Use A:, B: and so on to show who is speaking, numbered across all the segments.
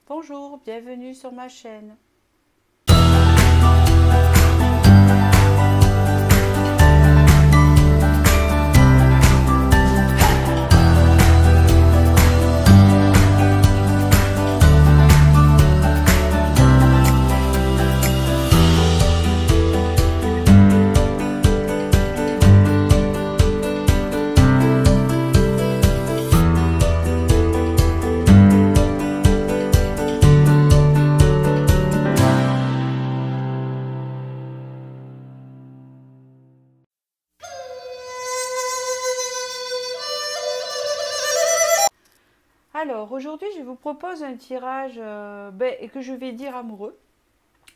A: Bonjour, bienvenue sur ma chaîne. Alors, aujourd'hui, je vous propose un tirage et que je vais dire amoureux,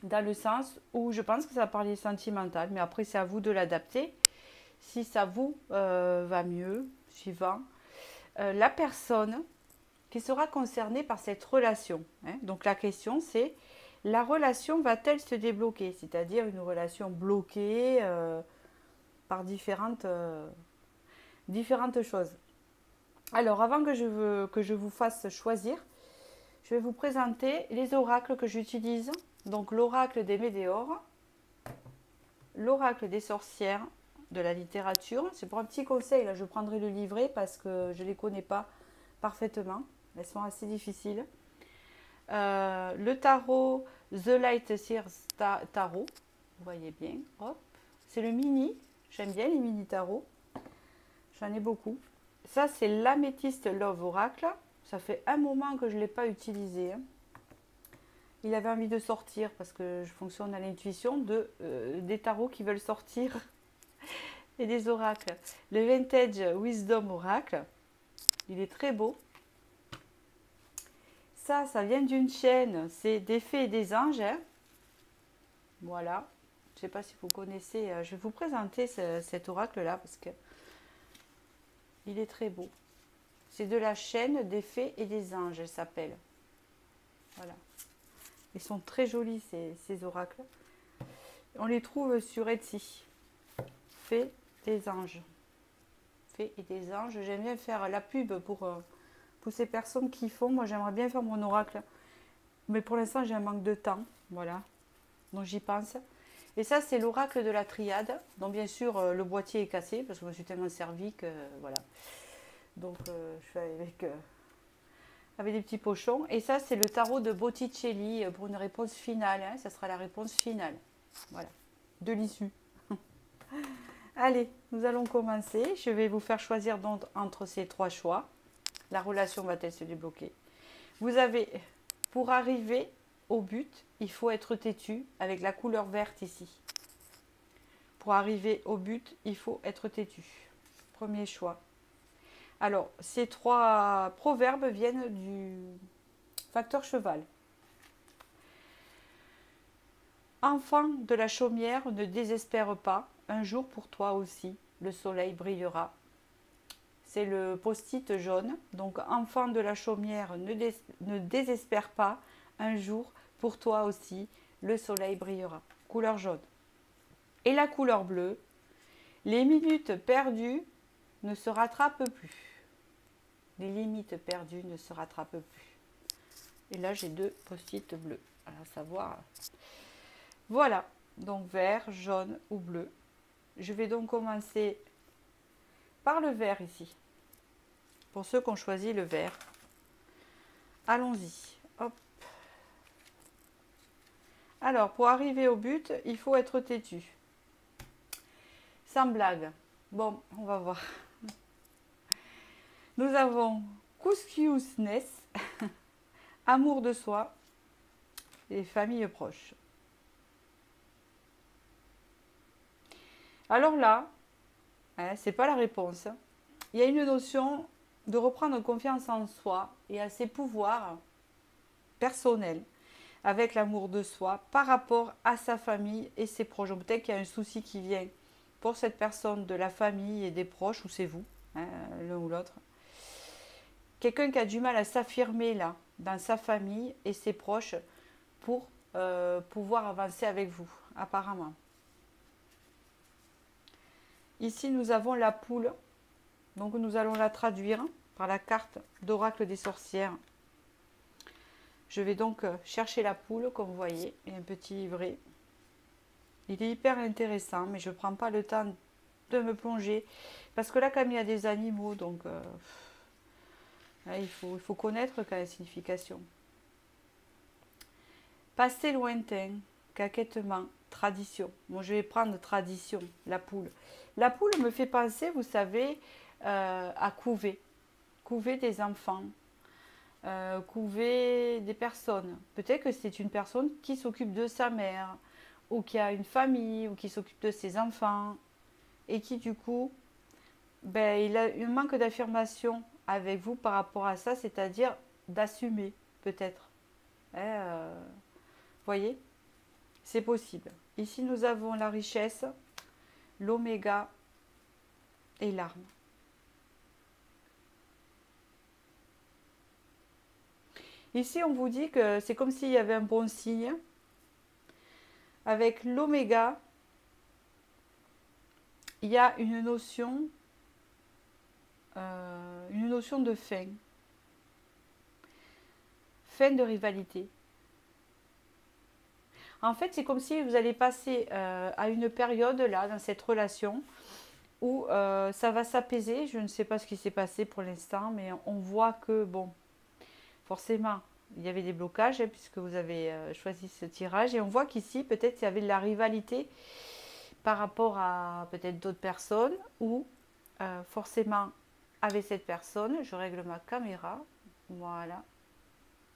A: dans le sens où je pense que ça va parler sentimental, mais après, c'est à vous de l'adapter. Si ça vous va mieux, suivant la personne qui sera concernée par cette relation. Hein. Donc, la question, c'est la relation va-t-elle se débloquer? C'est-à-dire une relation bloquée par différentes choses. Alors, avant que je vous fasse choisir, je vais vous présenter les oracles que j'utilise. Donc, l'oracle des météores, l'oracle des sorcières de la littérature. C'est pour un petit conseil, là, je prendrai le livret parce que je ne les connais pas parfaitement. Elles sont assez difficiles. Le tarot The Light Seers Tarot, vous voyez bien. Hop. C'est le mini. J'aime bien les mini tarots. J'en ai beaucoup. Ça, c'est l'améthyste Love Oracle. Ça fait un moment que je ne l'ai pas utilisé. Il avait envie de sortir parce que je fonctionne à l'intuition des tarots qui veulent sortir et des oracles. Le Vintage Wisdom Oracle. Il est très beau. Ça vient d'une chaîne. C'est des fées et des anges. Hein. Voilà. Je ne sais pas si vous connaissez. Je vais vous présenter cet oracle-là parce que il est très beau. C'est de la chaîne des fées et des anges, elle s'appelle. Voilà. Ils sont très jolis, ces oracles. On les trouve sur Etsy. Fées des anges. Fées et des anges. J'aime bien faire la pub pour ces personnes qui font. Moi, j'aimerais bien faire mon oracle. Mais pour l'instant, j'ai un manque de temps. Voilà. Donc, j'y pense. Et ça, c'est l'oracle de la triade. Donc, bien sûr, le boîtier est cassé parce que je me suis tellement servi que voilà. Donc, je fais avec des petits pochons. Et ça, c'est le tarot de Botticelli pour une réponse finale. Hein. Ça sera la réponse finale. Voilà. De l'issue. Allez, nous allons commencer. Je vais vous faire choisir donc entre ces trois choix. La relation va-t-elle se débloquer? Vous avez, pour arriver au but, il faut être têtu avec la couleur verte ici. Pour arriver au but, il faut être têtu. Premier choix. Alors, ces trois proverbes viennent du facteur cheval. Enfant de la chaumière, ne désespère pas. Un jour pour toi aussi, le soleil brillera. C'est le post-it jaune. Donc, enfant de la chaumière, ne désespère pas. Un jour pour toi aussi, le soleil brillera. Couleur jaune. Et la couleur bleue, les minutes perdues ne se rattrapent plus. Les limites perdues ne se rattrapent plus. Et là, j'ai deux post-it bleus. À savoir, voilà. Donc, vert, jaune ou bleu. Je vais donc commencer par le vert ici. Pour ceux qui ont choisi le vert. Allons-y. Hop. Alors, pour arriver au but, il faut être têtu. Sans blague. Bon, on va voir. Nous avons couscous-ness, amour de soi et famille proche. Alors là, hein, c'est pas la réponse. Il y a une notion de reprendre confiance en soi et à ses pouvoirs personnels avec l'amour de soi par rapport à sa famille et ses proches. Peut-être qu'il y a un souci qui vient pour cette personne de la famille et des proches, ou c'est vous, hein, l'un ou l'autre. Quelqu'un qui a du mal à s'affirmer là, dans sa famille et ses proches pour pouvoir avancer avec vous, apparemment. Ici, nous avons la poule. Donc, nous allons la traduire par la carte d'oracle des sorcières. Je vais donc chercher la poule, comme vous voyez, et un petit livret. Il est hyper intéressant, mais je ne prends pas le temps de me plonger. Parce que là, comme il y a des animaux, donc il faut connaître quand même la signification. Passé lointain, caquettement, tradition. Moi, je vais prendre tradition, la poule. La poule me fait penser, vous savez, à couver. Couver des enfants, couver des personnes. Peut-être que c'est une personne qui s'occupe de sa mère, ou qui a une famille, ou qui s'occupe de ses enfants, et qui du coup, ben, il a un manque d'affirmation avec vous par rapport à ça, c'est-à-dire d'assumer, peut-être. Voyez, c'est possible. Ici, nous avons la richesse, l'oméga et l'arme. Ici, on vous dit que c'est comme s'il y avait un bon signe. Avec l'oméga, il y a une notion de fin. Fin de rivalité. En fait, c'est comme si vous allez passer à une période là, dans cette relation, où ça va s'apaiser. Je ne sais pas ce qui s'est passé pour l'instant, mais on voit que, bon, forcément, il y avait des blocages, hein, puisque vous avez choisi ce tirage. Et on voit qu'ici, peut-être, il y avait de la rivalité par rapport à peut-être d'autres personnes, ou forcément, avec cette personne, je règle ma caméra. Voilà,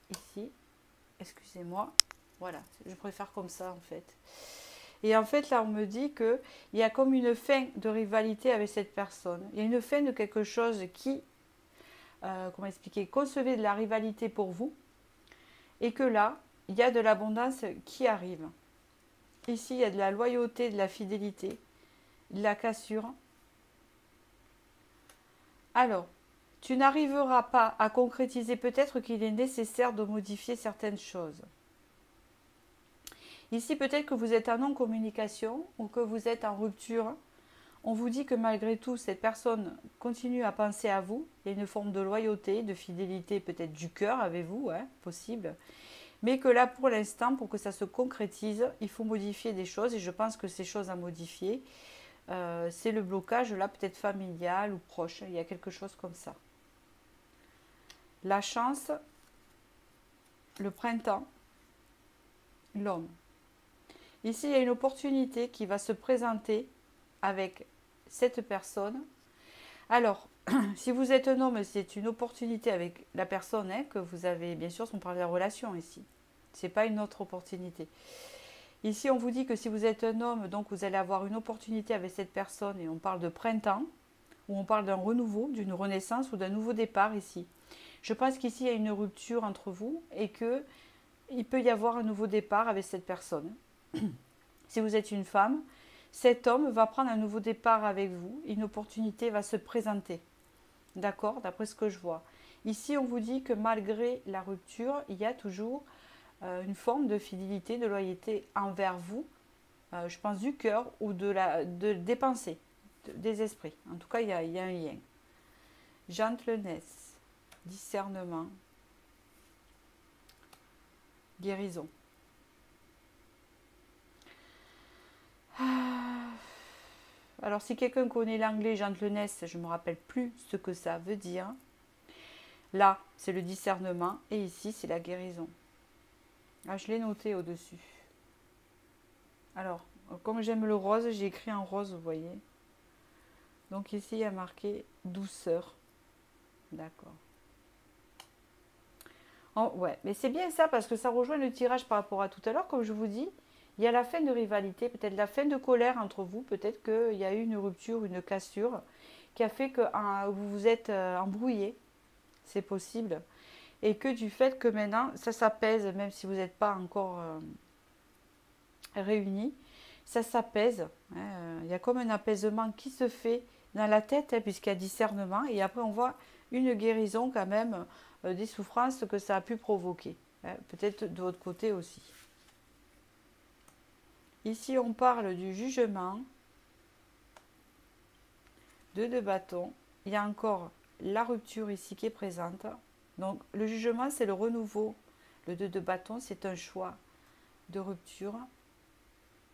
A: ici. Excusez-moi. Voilà, je préfère comme ça, en fait. Et en fait, là, on me dit qu'il y a comme une fin de rivalité avec cette personne. Il y a une fin de quelque chose qui, comment expliquer, concevait de la rivalité pour vous. Et que là, il y a de l'abondance qui arrive. Ici, il y a de la loyauté, de la fidélité, de la cassure. Alors, tu n'arriveras pas à concrétiser, peut-être qu'il est nécessaire de modifier certaines choses. Ici, peut-être que vous êtes en non-communication ou que vous êtes en rupture. On vous dit que malgré tout, cette personne continue à penser à vous. Il y a une forme de loyauté, de fidélité, peut-être du cœur avec vous, hein, possible. Mais que là, pour l'instant, pour que ça se concrétise, il faut modifier des choses. Et je pense que ces choses à modifier, c'est le blocage, là, peut-être familial ou proche. Il y a quelque chose comme ça. La chance, le printemps, l'homme. Ici, il y a une opportunité qui va se présenter avec cette personne. Alors, si vous êtes un homme, c'est une opportunité avec la personne hein, que vous avez, bien sûr, on parle de la relation ici. Ce n'est pas une autre opportunité. Ici, on vous dit que si vous êtes un homme, donc vous allez avoir une opportunité avec cette personne et on parle de printemps, ou on parle d'un renouveau, d'une renaissance ou d'un nouveau départ ici. Je pense qu'ici, il y a une rupture entre vous et qu'il peut y avoir un nouveau départ avec cette personne. Si vous êtes une femme, cet homme va prendre un nouveau départ avec vous. Une opportunité va se présenter. D'accord, d'après ce que je vois. Ici, on vous dit que malgré la rupture, il y a toujours une forme de fidélité, de loyauté envers vous. Je pense du cœur ou des pensées, des esprits. En tout cas, il y a un lien. Gentleness, discernement, guérison. Alors, si quelqu'un connaît l'anglais gentleness, je ne me rappelle plus ce que ça veut dire. Là, c'est le discernement et ici, c'est la guérison. Ah, je l'ai noté au-dessus. Alors, comme j'aime le rose, j'ai écrit en rose, vous voyez. Donc ici, il y a marqué douceur. D'accord. Oh, ouais, mais c'est bien ça parce que ça rejoint le tirage par rapport à tout à l'heure, comme je vous dis. Il y a la fin de rivalité, peut-être la fin de colère entre vous, peut-être qu'il y a eu une rupture, une cassure qui a fait que vous vous êtes embrouillé, c'est possible, et que du fait que maintenant ça s'apaise, même si vous n'êtes pas encore réunis, ça s'apaise. Hein, il y a comme un apaisement qui se fait dans la tête, hein, puisqu'il y a discernement, et après on voit une guérison quand même des souffrances que ça a pu provoquer, hein, peut-être de votre côté aussi. Ici, on parle du jugement, de bâtons. Il y a encore la rupture ici qui est présente. Donc, le jugement, c'est le renouveau, Le 2 de bâton, c'est un choix de rupture.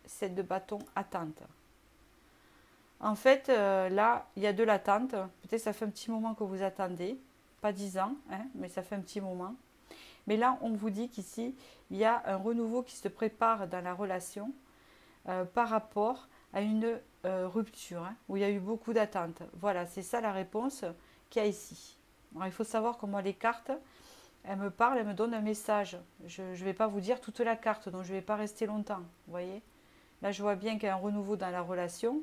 A: 7 de bâton, attente. En fait, là, il y a de l'attente. Peut-être ça fait un petit moment que vous attendez. Pas 10 ans, hein, mais ça fait un petit moment. Mais là, on vous dit qu'ici, il y a un renouveau qui se prépare dans la relation par rapport à une rupture, hein, où il y a eu beaucoup d'attentes. Voilà, c'est ça la réponse qu'il y a ici. Alors, il faut savoir comment les cartes, elles me parlent, elles me donnent un message. Je ne vais pas vous dire toute la carte, donc je ne vais pas rester longtemps. Vous voyez? Là, je vois bien qu'il y a un renouveau dans la relation,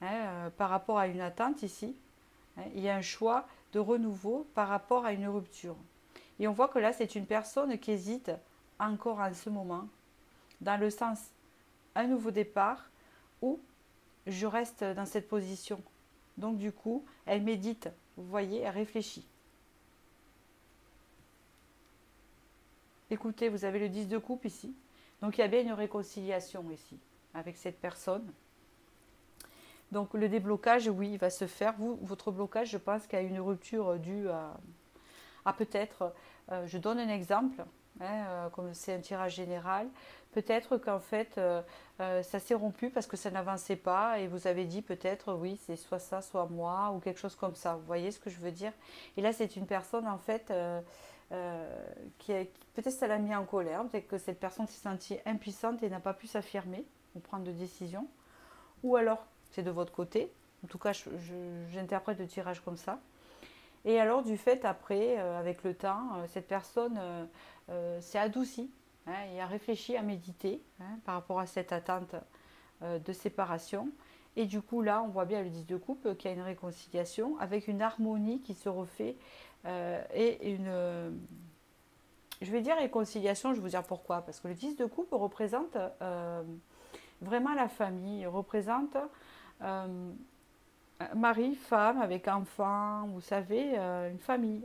A: hein, par rapport à une attente ici. Hein, il y a un choix de renouveau par rapport à une rupture. Et on voit que là, c'est une personne qui hésite encore en ce moment, dans le sens un nouveau départ ou je reste dans cette position. Donc du coup, elle médite, vous voyez, elle réfléchit. Écoutez, vous avez le 10 de coupe ici. Donc il y a bien une réconciliation ici avec cette personne. Donc le déblocage, oui, il va se faire. Vous, votre blocage, je pense qu'il y a une rupture due à peut-être, je donne un exemple, hein, comme c'est un tirage général, peut-être qu'en fait ça s'est rompu parce que ça n'avançait pas et vous avez dit peut-être oui c'est soit ça, soit moi ou quelque chose comme ça. Vous voyez ce que je veux dire? Et là c'est une personne en fait peut-être ça l'a mis en colère, peut-être que cette personne s'est sentie impuissante et n'a pas pu s'affirmer ou prendre de décision. Ou alors c'est de votre côté, en tout cas j'interprète le tirage comme ça. Et alors du fait après, avec le temps, cette personne s'est adoucie, hein, et a réfléchi, à méditer, hein, par rapport à cette attente de séparation. Et du coup là, on voit bien le 10 de coupe qu'il y a une réconciliation avec une harmonie qui se refait et je vais dire réconciliation, je vais vous dire pourquoi. Parce que le 10 de coupe représente vraiment la famille, représente mari, femme avec enfants, vous savez, une famille.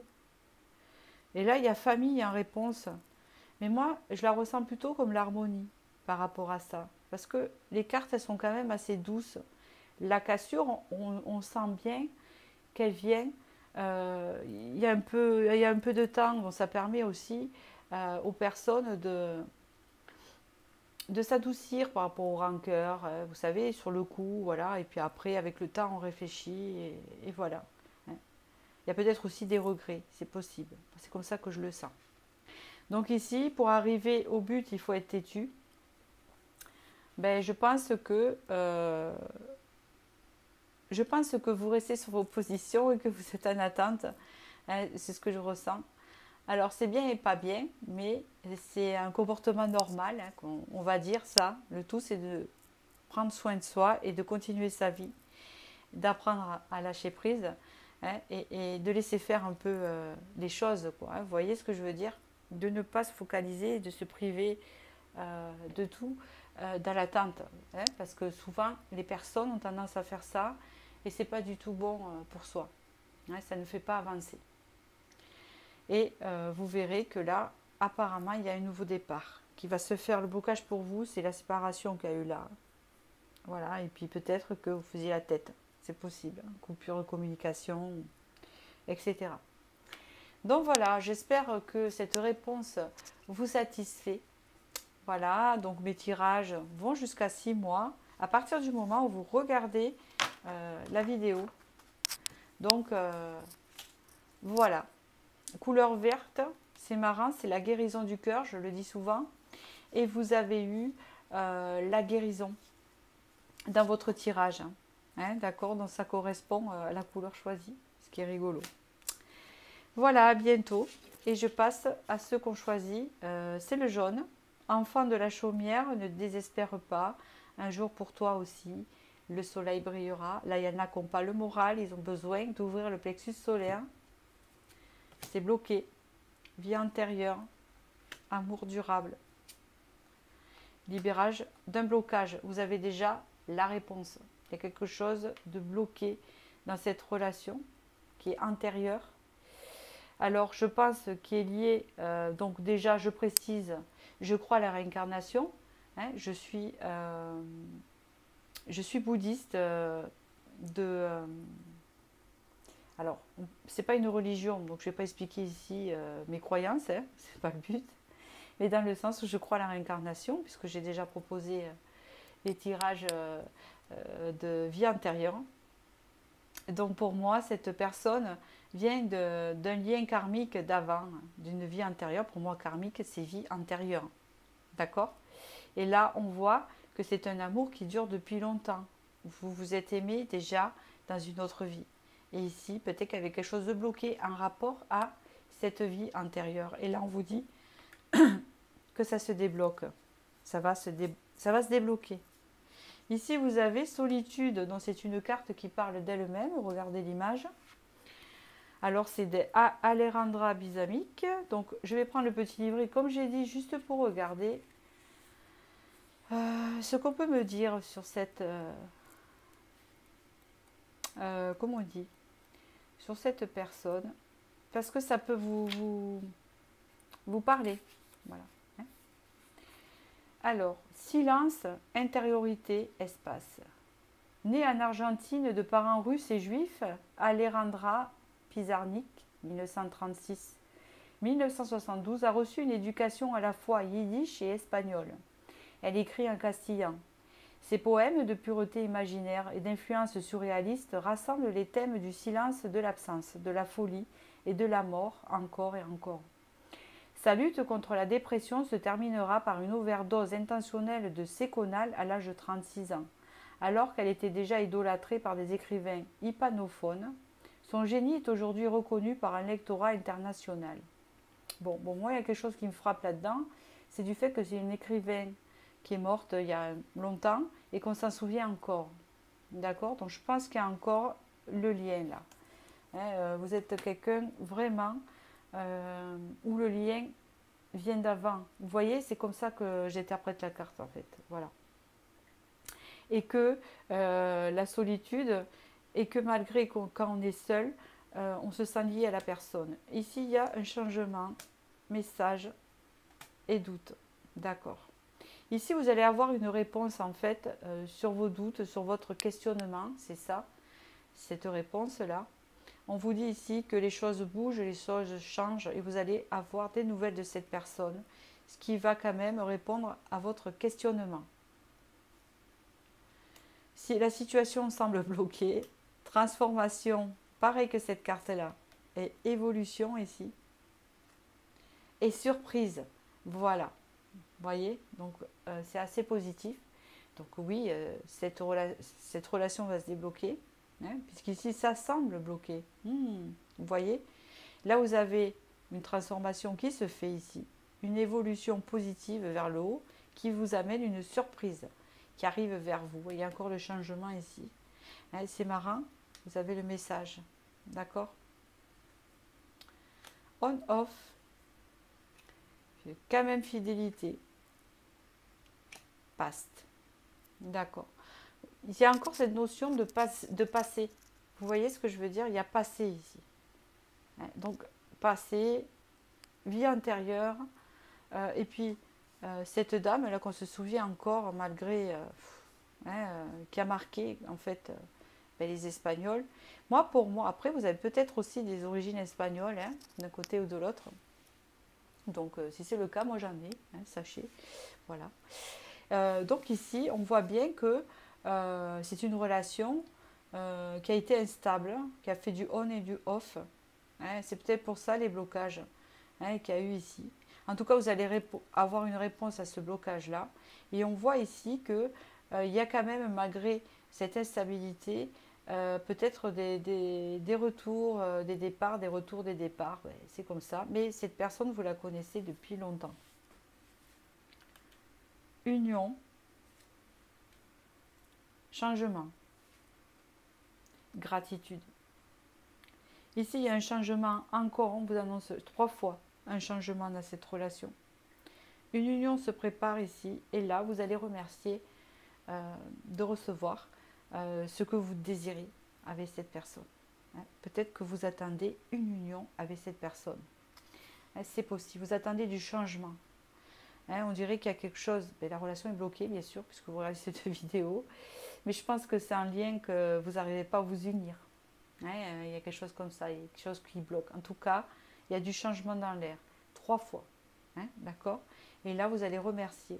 A: Et là, il y a famille en réponse. Mais moi, je la ressens plutôt comme l'harmonie par rapport à ça. Parce que les cartes, elles sont quand même assez douces. La cassure, on sent bien qu'elle vient. Il y a un peu de temps, donc ça permet aussi aux personnes de s'adoucir par rapport aux rancœurs, vous savez, sur le coup, voilà. Et puis après, avec le temps, on réfléchit et voilà. Hein. Il y a peut-être aussi des regrets, c'est possible. C'est comme ça que je le sens. Donc ici, pour arriver au but, il faut être têtu. Ben, je pense que vous restez sur vos positions et que vous êtes en attente. Hein, c'est ce que je ressens. Alors c'est bien et pas bien, mais c'est un comportement normal, hein, on va dire ça. Le tout, c'est de prendre soin de soi et de continuer sa vie, d'apprendre à lâcher prise, hein, et de laisser faire un peu les choses, quoi, hein. Vous voyez ce que je veux dire? De ne pas se focaliser, de se priver de tout dans l'attente, hein, parce que souvent les personnes ont tendance à faire ça et c'est pas du tout bon pour soi, hein, ça ne fait pas avancer. Et vous verrez que là, apparemment, il y a un nouveau départ qui va se faire. Le blocage pour vous, c'est la séparation qu'il y a eu là. Voilà, et puis peut-être que vous faisiez la tête. C'est possible. Coupure de communication, etc. Donc voilà, j'espère que cette réponse vous satisfait. Voilà, donc mes tirages vont jusqu'à 6 mois. À partir du moment où vous regardez la vidéo. Donc voilà. Couleur verte, c'est marrant, c'est la guérison du cœur, je le dis souvent. Et vous avez eu la guérison dans votre tirage. Hein, d'accord, donc ça correspond à la couleur choisie, ce qui est rigolo. Voilà, à bientôt. Et je passe à ceux qu'on choisit. C'est le jaune. Enfant de la chaumière, ne désespère pas. Un jour pour toi aussi, le soleil brillera. Là, il y en a qui n'ont pas le moral, ils ont besoin d'ouvrir le plexus solaire. C'est bloqué. Vie antérieure. Amour durable. Libérage d'un blocage. Vous avez déjà la réponse. Il y a quelque chose de bloqué dans cette relation qui est antérieure. Alors, je pense qu'il est lié, donc déjà, je précise, je crois à la réincarnation. Hein, je suis bouddhiste alors, c'est pas une religion, donc je vais pas expliquer ici mes croyances, hein, c'est pas le but. mais dans le sens où je crois à la réincarnation, puisque j'ai déjà proposé les tirages de vie antérieure. Donc pour moi, cette personne vient d'un lien karmique d'avant, d'une vie antérieure. Pour moi, karmique, c'est vie antérieure. D'accord? Et là, on voit que c'est un amour qui dure depuis longtemps. Vous vous êtes aimé déjà dans une autre vie. Et ici, peut-être qu'il y avait quelque chose de bloqué en rapport à cette vie antérieure. Et là, on vous dit que ça se débloque. Ça va se débloquer. Ici, vous avez Solitude, donc c'est une carte qui parle d'elle-même. Regardez l'image. Alors, c'est d'Alejandra Bizamic. Donc, je vais prendre le petit livret, comme j'ai dit, juste pour regarder ce qu'on peut me dire sur cette... comment on dit, sur cette personne, parce que ça peut vous parler. Voilà. Alors, silence, intériorité, espace. Née en Argentine de parents russes et juifs, Alejandra Pizarnik, 1936-1972, a reçu une éducation à la fois yiddish et espagnole. Elle écrit en castillan. Ses poèmes de pureté imaginaire et d'influence surréaliste rassemblent les thèmes du silence, de l'absence, de la folie et de la mort encore et encore. Sa lutte contre la dépression se terminera par une overdose intentionnelle de Seconal à l'âge de 36 ans. Alors qu'elle était déjà idolâtrée par des écrivains hispanophones, son génie est aujourd'hui reconnu par un lectorat international. Bon, moi, il y a quelque chose qui me frappe là-dedans, c'est du fait que c'est une écrivain qui est morte il y a longtemps et qu'on s'en souvient encore. D'accord? Donc je pense qu'il y a encore le lien là. Vous êtes quelqu'un vraiment où le lien vient d'avant. Vous voyez, c'est comme ça que j'interprète la carte en fait. Voilà. Et que la solitude, et que malgré quand on est seul, on se sent lié à la personne. Ici, il y a un changement, message et doute. D'accord. Ici, vous allez avoir une réponse en fait sur vos doutes, sur votre questionnement, c'est ça, cette réponse-là. On vous dit ici que les choses bougent, les choses changent et vous allez avoir des nouvelles de cette personne, ce qui va quand même répondre à votre questionnement. Si la situation semble bloquée, transformation, pareil que cette carte-là, et évolution ici, et surprise, voilà. Vous voyez, donc c'est assez positif. Donc oui, cette relation va se débloquer, hein, puisqu'ici ça semble bloqué. Vous voyez, là vous avez une transformation qui se fait ici, une évolution positive vers le haut qui vous amène une surprise qui arrive vers vous. Il y a encore le changement ici. Hein, c'est marrant, vous avez le message, d'accord? On-off, quand même fidélité. Past. D'accord. Il y a encore cette notion de passé. Vous voyez ce que je veux dire? Il y a passé ici. Donc, passé, vie antérieure, et puis cette dame, là, qu'on se souvient encore, malgré, qui a marqué, en fait, les Espagnols. Moi, pour moi, après, vous avez peut-être aussi des origines espagnoles, hein, d'un côté ou de l'autre. Donc, si c'est le cas, moi, j'en ai, hein, sachez. Voilà. Donc ici, on voit bien que c'est une relation qui a été instable, qui a fait du on et du off. Hein, c'est peut-être pour ça les blocages, hein, qu'il y a eu ici. En tout cas, vous allez avoir une réponse à ce blocage-là. Et on voit ici qu'il y a quand même, malgré cette instabilité, peut-être des retours, des départs, des retours, des départs. Ouais, c'est comme ça. Mais cette personne, vous la connaissez depuis longtemps. Union, changement, gratitude. Ici, il y a un changement encore, on vous annonce 3 fois un changement dans cette relation. Une union se prépare ici et là, vous allez remercier de recevoir ce que vous désirez avec cette personne. Hein, peut-être que vous attendez une union avec cette personne. Hein, c'est possible, vous attendez du changement. Hein, on dirait qu'il y a quelque chose, mais la relation est bloquée bien sûr, puisque vous regardez cette vidéo, mais je pense que c'est un lien que vous n'arrivez pas à vous unir. Hein, il y a quelque chose comme ça, il y a quelque chose qui bloque. En tout cas, il y a du changement dans l'air, 3 fois, hein, d'accord? Et là, vous allez remercier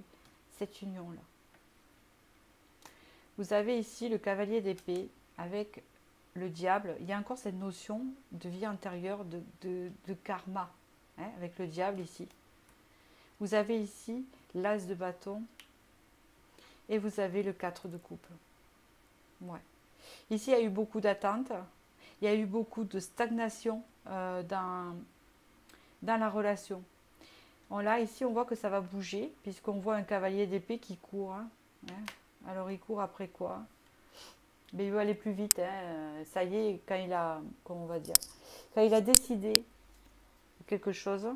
A: cette union-là. Vous avez ici le cavalier d'épée avec le diable. Il y a encore cette notion de vie antérieure, de karma, hein, avec le diable ici. Vous avez ici l'as de bâton et vous avez le 4 de coupe. Ouais. Ici, il y a eu beaucoup d'attentes, il y a eu beaucoup de stagnation dans la relation. Là, ici, on voit que ça va bouger, puisqu'on voit un cavalier d'épée qui court. Hein. Alors, il court après quoi? Mais il veut aller plus vite. Hein. Ça y est, quand il a, comment on va dire, quand il a décidé quelque chose,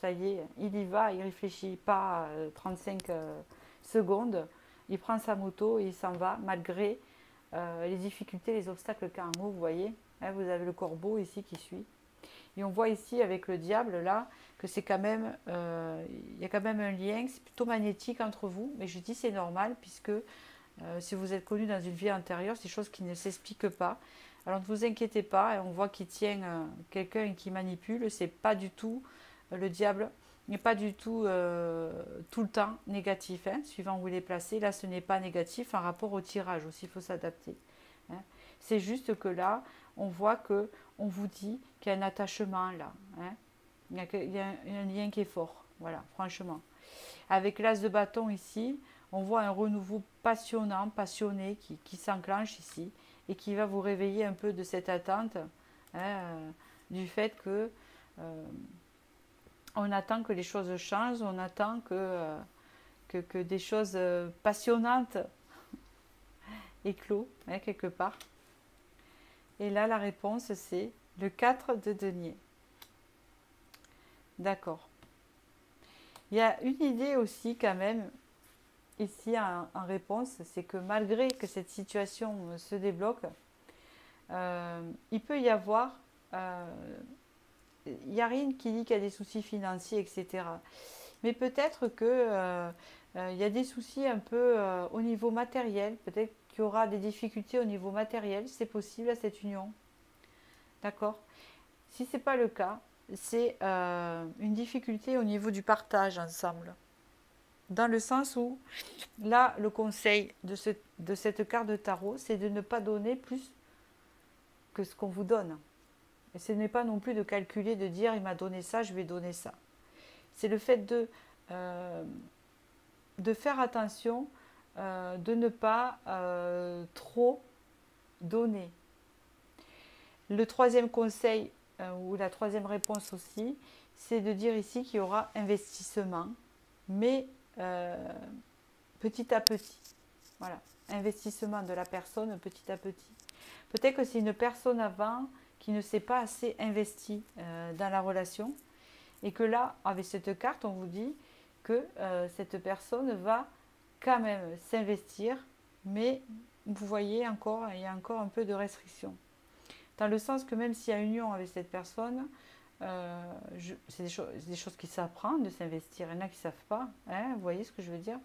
A: ça y est, il y va, il ne réfléchit pas 35 secondes. Il prend sa moto et il s'en va, malgré les difficultés, les obstacles qu'il y a en haut, vous voyez. Hein, vous avez le corbeau ici qui suit. Et on voit ici avec le diable là que c'est quand même, il y a quand même un lien, c'est plutôt magnétique entre vous. Mais je dis c'est normal puisque si vous êtes connu dans une vie antérieure, c'est des choses qui ne s'expliquent pas. Alors ne vous inquiétez pas, on voit qu'il tient quelqu'un qui manipule, c'est pas du tout le diable n'est pas du tout tout le temps négatif, hein, suivant où il est placé. Là, ce n'est pas négatif en rapport au tirage aussi, il faut s'adapter. Hein. C'est juste que là, on voit que on vous dit qu'il y a un attachement là. Hein. Il y a un lien qui est fort, voilà, franchement. Avec l'as de bâton ici, on voit un renouveau passionnant, passionné qui s'enclenche ici et qui va vous réveiller un peu de cette attente, hein, du fait que on attend que les choses changent, on attend que des choses passionnantes éclosent, hein, quelque part. Et là, la réponse, c'est le 4 de denier. D'accord. Il y a une idée aussi quand même, ici en réponse, c'est que malgré que cette situation se débloque, il peut y avoir... il n'y a rien qui dit qu'il y a des soucis financiers, etc. Mais peut-être que il y a des soucis un peu au niveau matériel. Peut-être qu'il y aura des difficultés au niveau matériel. C'est possible à cette union. D'accord? Si ce n'est pas le cas, c'est une difficulté au niveau du partage ensemble. Dans le sens où, là, le conseil de cette carte de tarot, c'est de ne pas donner plus que ce qu'on vous donne. Et ce n'est pas non plus de calculer, de dire il m'a donné ça, je vais donner ça. C'est le fait de faire attention, de ne pas trop donner. Le troisième conseil, ou la troisième réponse aussi, c'est de dire ici qu'il y aura investissement, mais petit à petit. Voilà, investissement de la personne petit à petit. Peut-être que c'est une personne avant qui ne s'est pas assez investi dans la relation et que là, avec cette carte, on vous dit que cette personne va quand même s'investir, mais vous voyez encore, il y a encore un peu de restriction. Dans le sens que même s'il y a union avec cette personne, c'est des choses qui s'apprennent de s'investir. Il y en a qui ne savent pas, hein, vous voyez ce que je veux dire?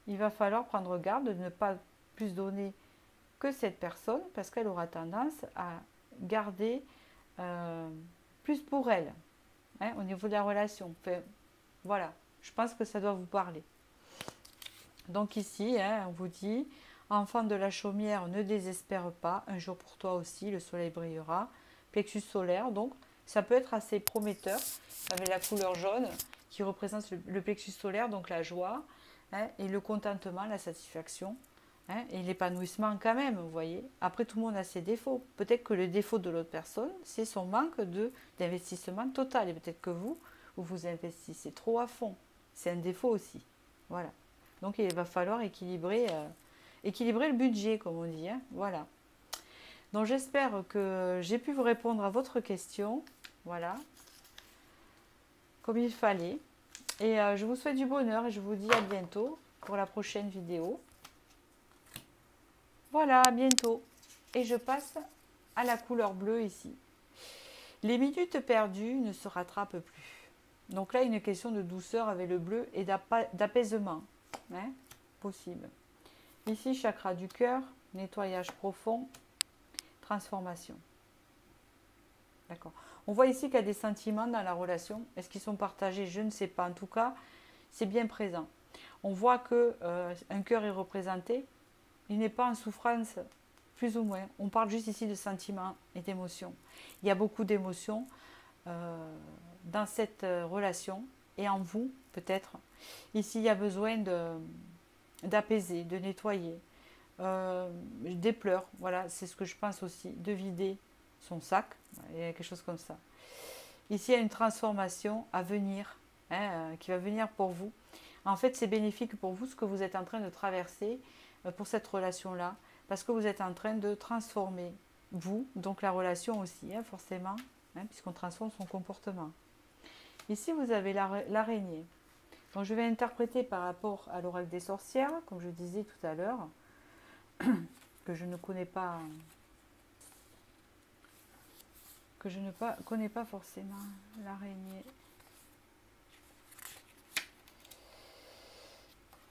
A: Il va falloir prendre garde de ne pas plus donner que cette personne parce qu'elle aura tendance à garder plus pour elle, hein, au niveau de la relation. Enfin, voilà, je pense que ça doit vous parler. Donc ici, hein, on vous dit, enfant de la chaumière, ne désespère pas, un jour pour toi aussi, le soleil brillera. Plexus solaire, donc ça peut être assez prometteur avec la couleur jaune qui représente le plexus solaire, donc la joie, hein, et le contentement, la satisfaction. Hein, et l'épanouissement quand même, vous voyez. Après, tout le monde a ses défauts. Peut-être que le défaut de l'autre personne, c'est son manque d'investissement total. Et peut-être que vous investissez trop à fond. C'est un défaut aussi. Voilà. Donc, il va falloir équilibrer le budget, comme on dit. Hein, voilà. Donc, j'espère que j'ai pu vous répondre à votre question. Voilà. Comme il fallait. Et je vous souhaite du bonheur et je vous dis à bientôt pour la prochaine vidéo. Voilà, à bientôt. Et je passe à la couleur bleue ici. Les minutes perdues ne se rattrapent plus. Donc là, une question de douceur avec le bleu et d'apaisement. Hein, possible. Ici, chakra du cœur, nettoyage profond, transformation. D'accord. On voit ici qu'il y a des sentiments dans la relation. Est-ce qu'ils sont partagés? Je ne sais pas. En tout cas, c'est bien présent. On voit que un cœur est représenté, il n'est pas en souffrance, plus ou moins. On parle juste ici de sentiments et d'émotions. Il y a beaucoup d'émotions dans cette relation et en vous, peut-être. Ici, il y a besoin d'apaiser, de nettoyer, des pleurs, voilà, c'est ce que je pense aussi, de vider son sac, il y a quelque chose comme ça. Ici, il y a une transformation à venir, hein, qui va venir pour vous. En fait, c'est bénéfique pour vous ce que vous êtes en train de traverser pour cette relation-là, parce que vous êtes en train de transformer vous, donc la relation aussi, hein, forcément, hein, puisqu'on transforme son comportement. Ici, vous avez l'araignée. Donc, je vais interpréter par rapport à l'oracle des sorcières, comme je disais tout à l'heure, que je ne connais pas, connais pas forcément l'araignée.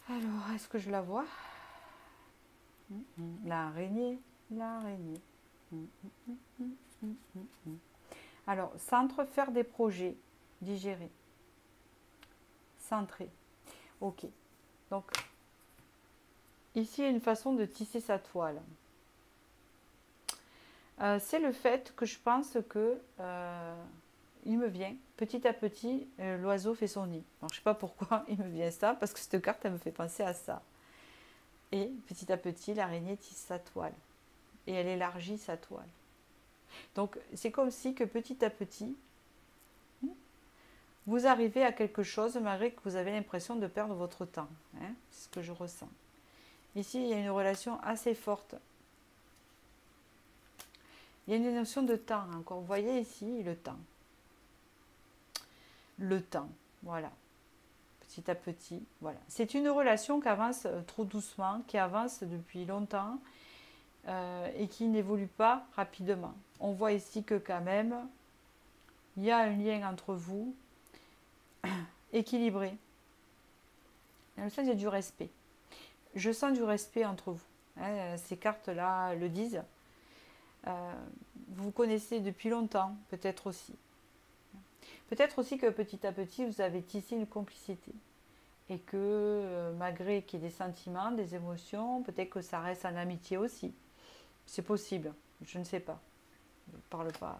A: Alors, est-ce que je la vois? L'araignée, l'araignée. Alors, centre, faire des projets, digérer. Centré. Ok. Donc, ici, il y a une façon de tisser sa toile. C'est le fait que je pense que il me vient, petit à petit, l'oiseau fait son nid. Alors, je ne sais pas pourquoi il me vient ça, parce que cette carte, elle me fait penser à ça. Et petit à petit, l'araignée tisse sa toile. Et elle élargit sa toile. Donc, c'est comme si que petit à petit, vous arrivez à quelque chose, malgré que vous avez l'impression de perdre votre temps. Hein, c'est ce que je ressens. Ici, il y a une relation assez forte. Il y a une notion de temps encore. Vous voyez ici, le temps. Le temps, voilà. Petit à petit, voilà. C'est une relation qui avance trop doucement, qui avance depuis longtemps et qui n'évolue pas rapidement. On voit ici que quand même, il y a un lien entre vous équilibré. Dans le sens, il y a du respect. Je sens du respect entre vous. Hein, ces cartes-là le disent. Vous vous connaissez depuis longtemps, peut-être aussi. Peut-être aussi que petit à petit, vous avez tissé une complicité. Et que malgré qu'il y ait des sentiments, des émotions, peut-être que ça reste en amitié aussi. C'est possible, je ne sais pas. Je ne parle pas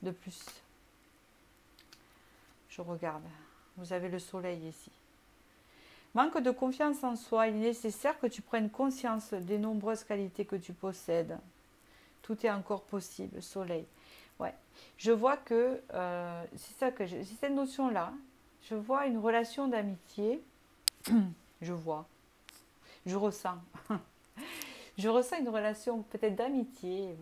A: de plus. Je regarde. Vous avez le soleil ici. Manque de confiance en soi, il est nécessaire que tu prennes conscience des nombreuses qualités que tu possèdes. Tout est encore possible, soleil. Ouais. Je vois que, c'est ça que c'est cette notion-là. Je vois une relation d'amitié. Je vois. Je ressens. Je ressens une relation peut-être d'amitié.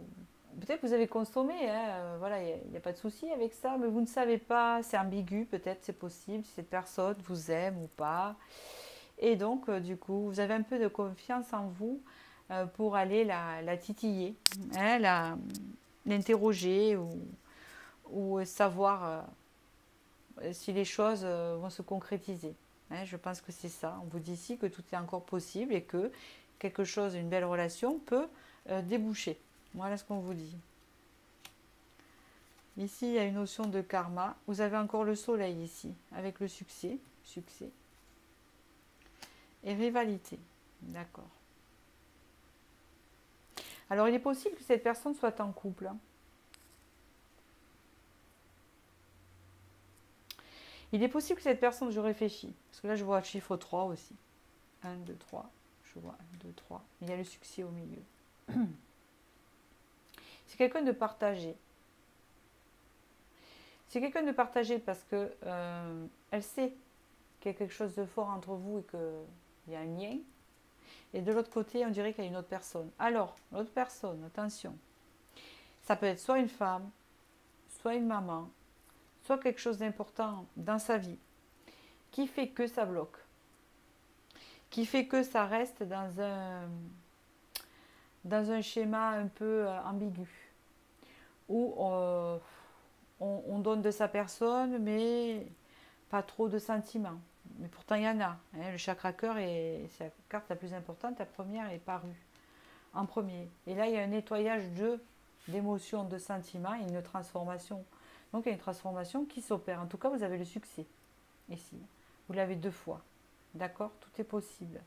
A: Peut-être que vous avez consommé, hein, voilà, il n'y a pas de souci avec ça, mais vous ne savez pas, c'est ambigu, peut-être, c'est possible, si cette personne vous aime ou pas. Et donc, du coup, vous avez un peu de confiance en vous pour aller la titiller, hein, l'interroger ou savoir si les choses vont se concrétiser. Hein, je pense que c'est ça. On vous dit ici que tout est encore possible et que quelque chose, une belle relation peut déboucher. Voilà ce qu'on vous dit. Ici, il y a une notion de karma. Vous avez encore le soleil ici, avec le succès. Succès. Et rivalité. D'accord. Alors, il est possible que cette personne soit en couple. Il est possible que cette personne, je réfléchis, parce que là, je vois le chiffre 3 aussi. 1, 2, 3. Je vois 1, 2, 3. Il y a le succès au milieu. C'est quelqu'un de partagé. C'est quelqu'un de partagé parce que elle sait qu'il y a quelque chose de fort entre vous et qu'il y a un lien. Et de l'autre côté, on dirait qu'il y a une autre personne. Alors, l'autre personne, attention, ça peut être soit une femme, soit une maman, soit quelque chose d'important dans sa vie, qui fait que ça bloque, qui fait que ça reste dans un schéma un peu ambigu, où on donne de sa personne, mais pas trop de sentiments. Mais pourtant, il y en a. Hein. Le chakra cœur est la carte la plus importante. La première est parue en premier. Et là, il y a un nettoyage d'émotions, de sentiments et une transformation. Donc, il y a une transformation qui s'opère. En tout cas, vous avez le succès ici. Vous l'avez 2 fois. D'accord? Tout est possible.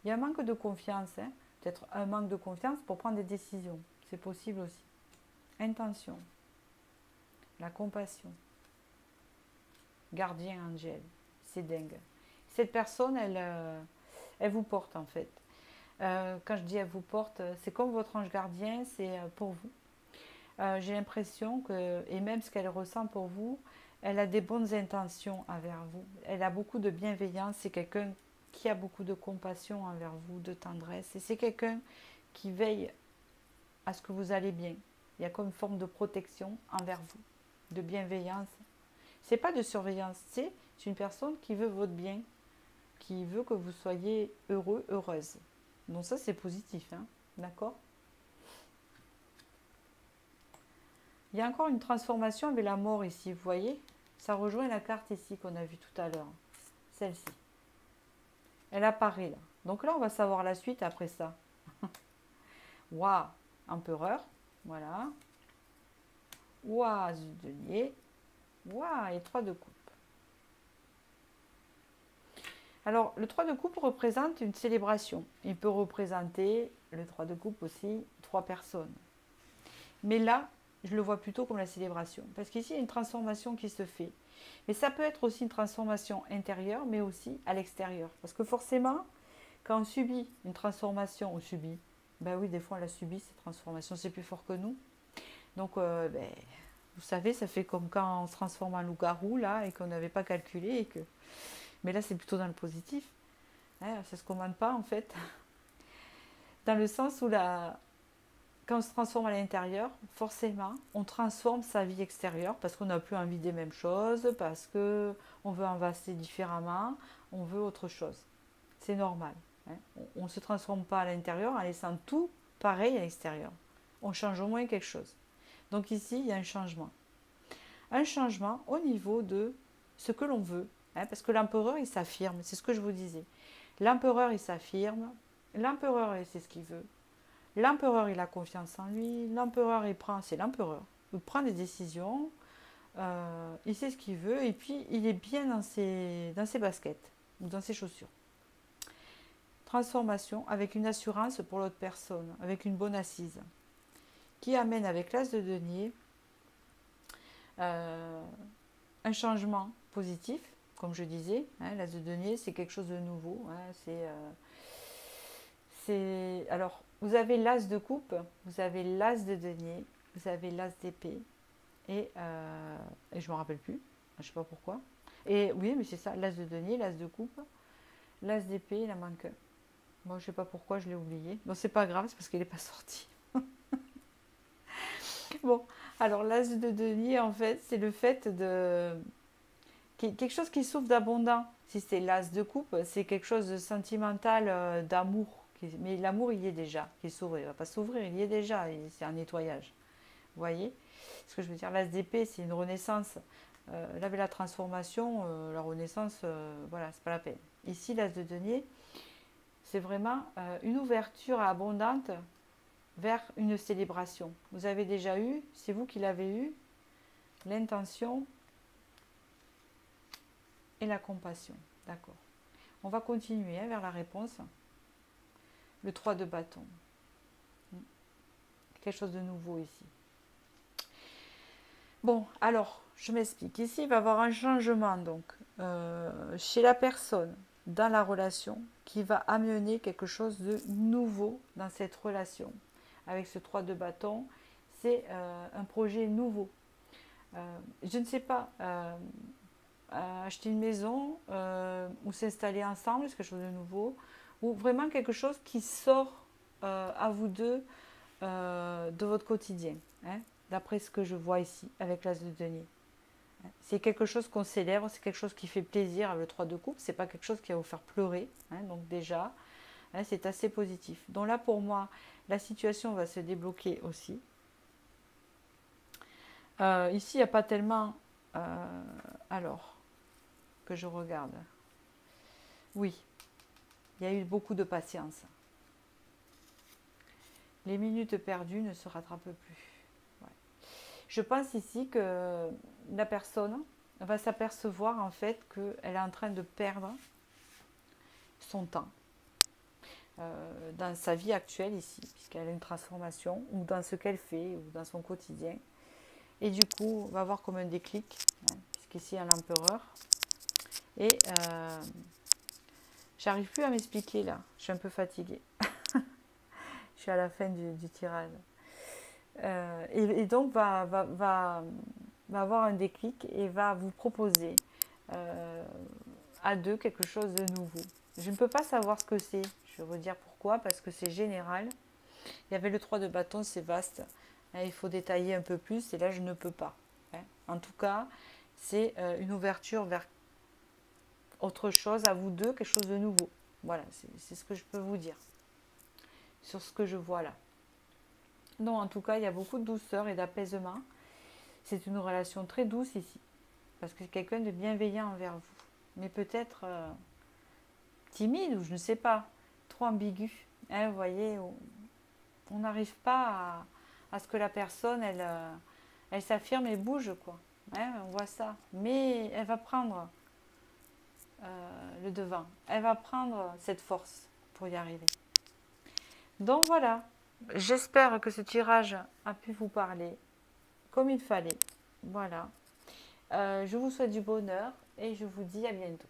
A: Il y a un manque de confiance, hein? Peut-être un manque de confiance pour prendre des décisions. C'est possible aussi. Intention. La compassion. Gardien angel. C'est dingue. Cette personne, elle vous porte en fait. Quand je dis elle vous porte, c'est comme votre ange gardien, c'est pour vous. J'ai l'impression que, et même ce qu'elle ressent pour vous, elle a des bonnes intentions envers vous. Elle a beaucoup de bienveillance. C'est quelqu'un qui a beaucoup de compassion envers vous, de tendresse. Et c'est quelqu'un qui veille à ce que vous allez bien. Il y a comme une forme de protection envers vous, de bienveillance. C'est pas de surveillance, c'est une personne qui veut votre bien, qui veut que vous soyez heureux, heureuse. Donc ça, c'est positif, hein, d'accord? Il y a encore une transformation avec la mort ici, vous voyez? Ça rejoint la carte ici qu'on a vue tout à l'heure. Celle-ci. Elle apparaît là. Donc là, on va savoir la suite après ça. Waouh, empereur. Voilà. Waouh, denier. Waouh, et 3 de coupe. Alors, le 3 de coupe représente une célébration. Il peut représenter, le 3 de coupe aussi, 3 personnes. Mais là, je le vois plutôt comme la célébration. Parce qu'ici, il y a une transformation qui se fait. Mais ça peut être aussi une transformation intérieure, mais aussi à l'extérieur. Parce que forcément, quand on subit une transformation, on subit. Ben oui, des fois, on l'a subi, cette transformation, c'est plus fort que nous. Donc, vous savez, ça fait comme quand on se transforme en loup-garou, là, et qu'on n'avait pas calculé. Et que... Mais là, c'est plutôt dans le positif. Hein, ça ne se commande pas, en fait. Dans le sens où quand on se transforme à l'intérieur, forcément, on transforme sa vie extérieure parce qu'on n'a plus envie des mêmes choses, parce qu'on veut avancer différemment, on veut autre chose. C'est normal. Hein. On ne se transforme pas à l'intérieur en laissant tout pareil à l'extérieur. On change au moins quelque chose. Donc ici, il y a un changement. Un changement au niveau de ce que l'on veut. Hein, parce que l'empereur, il s'affirme. C'est ce que je vous disais. L'empereur, il s'affirme. L'empereur, il sait ce qu'il veut. L'empereur, il a confiance en lui. L'empereur, c'est l'empereur. Il prend des décisions. Il sait ce qu'il veut. Et puis, il est bien dans ses baskets ou dans ses chaussures. Transformation avec une assurance pour l'autre personne, avec une bonne assise, qui amène avec l'as de denier un changement positif, comme je disais. Hein, l'as de denier, c'est quelque chose de nouveau. Hein, alors, vous avez l'as de coupe, vous avez l'as de denier, vous avez l'as d'épée, et je ne me rappelle plus, je ne sais pas pourquoi. Et oui, mais c'est ça, l'as de denier, l'as de coupe, l'as d'épée, il en manque un. Moi, je ne sais pas pourquoi je l'ai oublié. Non, c'est pas grave, c'est parce qu'il n'est pas sorti. Bon, alors l'as de denier, en fait, c'est le fait de... quelque chose qui souffre d'abondant. Si c'est l'as de coupe, c'est quelque chose de sentimental, d'amour. Mais l'amour, il y est déjà, qui s'ouvre. Il ne va pas s'ouvrir, il y est déjà. C'est un nettoyage. Vous voyez ce que je veux dire? L'as d'épée, c'est une renaissance. Là, avec la transformation, la renaissance, voilà, c'est pas la peine. Ici, l'as de denier, c'est vraiment une ouverture abondante vers une célébration. Vous avez déjà eu, c'est vous qui l'avez eu, l'intention et la compassion. D'accord. On va continuer vers la réponse. Le 3 de bâton. Quelque chose de nouveau ici. Bon, alors, je m'explique. Ici, il va y avoir un changement donc chez la personne dans la relation qui va amener quelque chose de nouveau dans cette relation. Avec ce 3 de bâton, c'est un projet nouveau. Je ne sais pas, acheter une maison ou s'installer ensemble, c'est quelque chose de nouveau, ou vraiment quelque chose qui sort à vous deux de votre quotidien, hein, d'après ce que je vois ici avec l'as de denier. C'est quelque chose qu'on célèbre, c'est quelque chose qui fait plaisir avec le 3 de coupe, c'est pas quelque chose qui va vous faire pleurer, hein, donc déjà, hein, c'est assez positif. Donc là pour moi, la situation va se débloquer aussi. Ici, il n'y a pas tellement... alors, que je regarde. Oui, il y a eu beaucoup de patience. Les minutes perdues ne se rattrapent plus. Ouais. Je pense ici que la personne va s'apercevoir en fait qu'elle est en train de perdre son temps dans sa vie actuelle ici, puisqu'elle a une transformation, ou dans ce qu'elle fait, ou dans son quotidien. Et du coup, on va voir comme un déclic, hein, puisqu'ici il y a l'empereur. Et j'arrive plus à m'expliquer là, je suis un peu fatiguée. Je suis à la fin du tirage. Et donc va avoir un déclic et va vous proposer à deux quelque chose de nouveau. Je ne peux pas savoir ce que c'est. Je vais vous dire pourquoi, parce que c'est général. Il y avait le 3 de bâton, c'est vaste. Il faut détailler un peu plus et là je ne peux pas. En tout cas, c'est une ouverture vers autre chose à vous deux, quelque chose de nouveau. Voilà, c'est ce que je peux vous dire sur ce que je vois là. Non, en tout cas, il y a beaucoup de douceur et d'apaisement. C'est une relation très douce ici, parce que c'est quelqu'un de bienveillant envers vous, mais peut-être timide ou je ne sais pas, trop ambigu. Hein, vous voyez, on n'arrive pas à ce que la personne, elle s'affirme et bouge, quoi. Hein, on voit ça. Mais elle va prendre le devant. Elle va prendre cette force pour y arriver. Donc voilà. J'espère que ce tirage a pu vous parler comme il fallait. Voilà. Je vous souhaite du bonheur et je vous dis à bientôt.